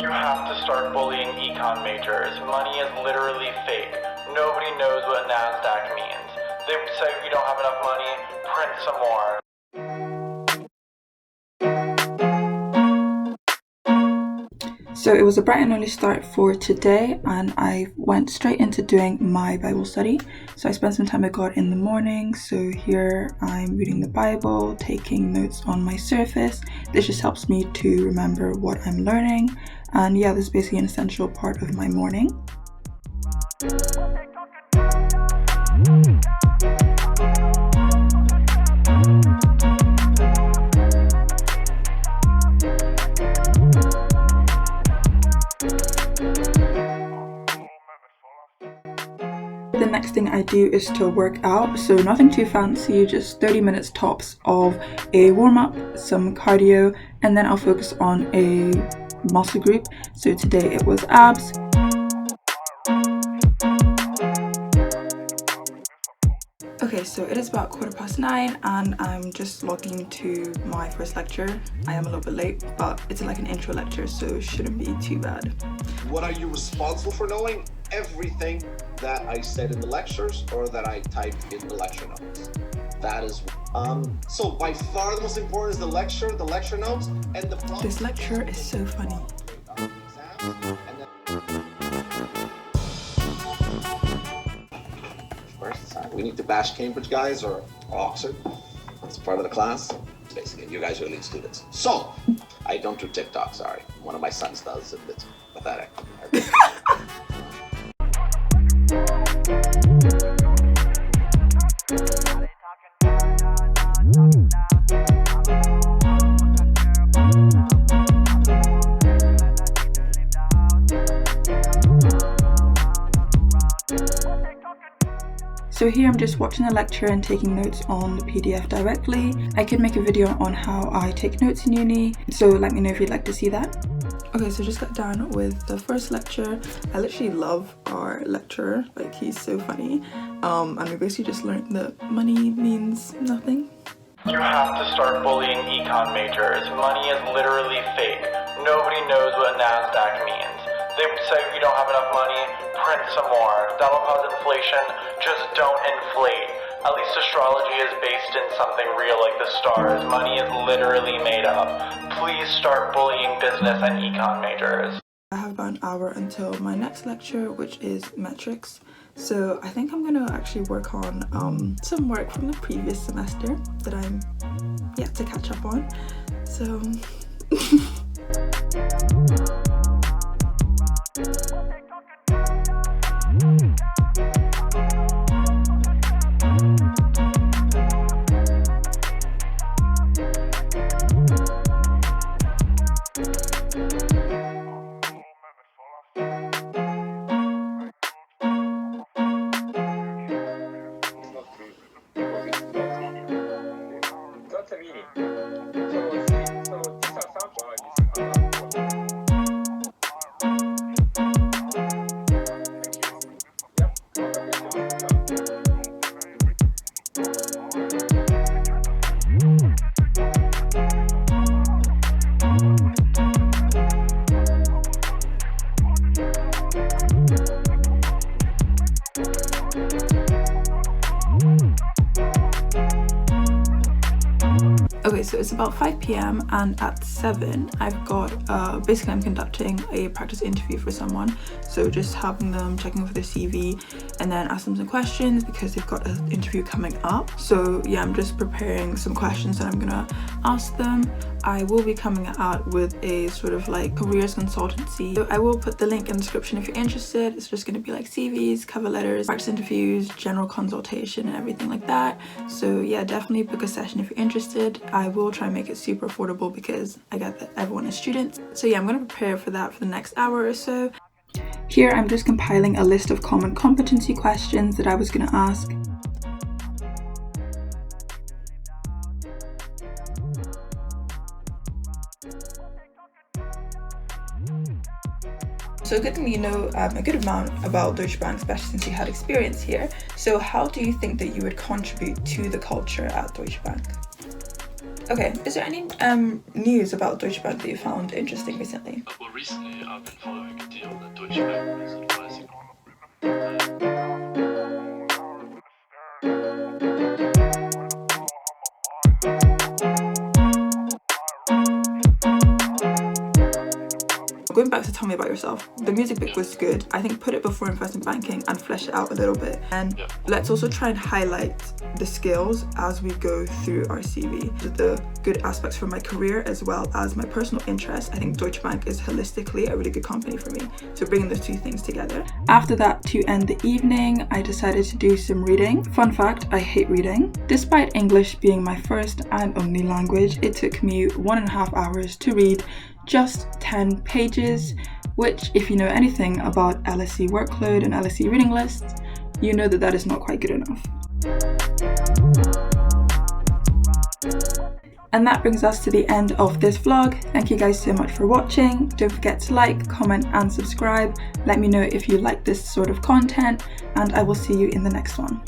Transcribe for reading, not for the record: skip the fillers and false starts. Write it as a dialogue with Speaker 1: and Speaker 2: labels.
Speaker 1: You have to start bullying econ majors. Money is literally fake. Nobody knows what NASDAQ means. They say we don't have enough money, print some more.
Speaker 2: So it was a bright and early start for today, and I went straight into doing my Bible study. So I spent some time with God in the morning. So here I'm reading the Bible, taking notes on my Surface. This just helps me to remember what I'm learning. And yeah, this is basically an essential part of my morning. The next thing I do is to work out, so nothing too fancy, just 30 minutes tops of a warm-up, some cardio, and then I'll focus on a muscle group. So today it was abs. Okay, so it is about 9:15 and I'm just logging to my first lecture. I am a little bit late, but it's like an intro lecture, so it shouldn't be too bad.
Speaker 3: What are you responsible for knowing? Everything that I said in the lectures or that I typed in the lecture notes. That is so by far the most important is the lecture notes, and the
Speaker 2: This lecture is so funny.
Speaker 3: We need to bash Cambridge guys or Oxford. It's part of the class. Basically, you guys are elite students. So, I don't do TikTok, sorry. One of my sons does, and it's pathetic.
Speaker 2: So here I'm just watching the lecture and taking notes on the PDF directly. I could make a video on how I take notes in uni, so let me know if you'd like to see that. Okay, so just got done with the first lecture. I literally love our lecturer, like he's so funny. And we basically just learned that money means nothing.
Speaker 1: You have to start bullying econ majors. Money is literally fake. Nobody knows what NASDAQ means. They say we don't have enough money, print some more. That'll cause inflation, just don't inflate. At least astrology is based in something real like the stars. Money is literally made up. Please start bullying business and econ majors.
Speaker 2: I have about an hour until my next lecture, which is metrics. So I think I'm gonna actually work on some work from the previous semester that I'm yet to catch up on. So okay, so it's about 5 p.m. and at 7 I've got basically I'm conducting a practice interview for someone, so just having them checking over their CV and then ask them some questions because they've got an interview coming up. So yeah, I'm just preparing some questions that I'm gonna ask them. I will be coming out with a sort of like careers consultancy. So I will put the link in the description if you're interested. It's just going to be like CVs, cover letters, practice interviews, general consultation and everything like that. So yeah, definitely book a session if you're interested. I will try and make it super affordable because I get that everyone is students. So yeah, I'm going to prepare for that for the next hour or so. Here I'm just compiling a list of common competency questions that I was going to ask. So good thing you know a good amount about Deutsche Bank, especially since you had experience here. So how do you think that you would contribute to the culture at Deutsche Bank? Okay, is there any news about Deutsche Bank that you found interesting recently?
Speaker 4: Well, recently I've been following a deal that Deutsche Bank is advising on.
Speaker 2: Going back to Tell Me About Yourself, the music bit was good. I think put it before investment banking and flesh it out a little bit. And let's also try and highlight the skills as we go through our CV. The good aspects from my career as well as my personal interests. I think Deutsche Bank is holistically a really good company for me. So bringing those two things together. After that, to end the evening, I decided to do some reading. Fun fact, I hate reading. Despite English being my first and only language, it took me 1.5 hours to read just 10 pages, which, if you know anything about LSE workload and LSE reading lists, you know that that is not quite good enough. And that brings us to the end of this vlog. Thank you guys so much for watching. Don't forget to like, comment and subscribe. Let me know if you like this sort of content, and I will see you in the next one.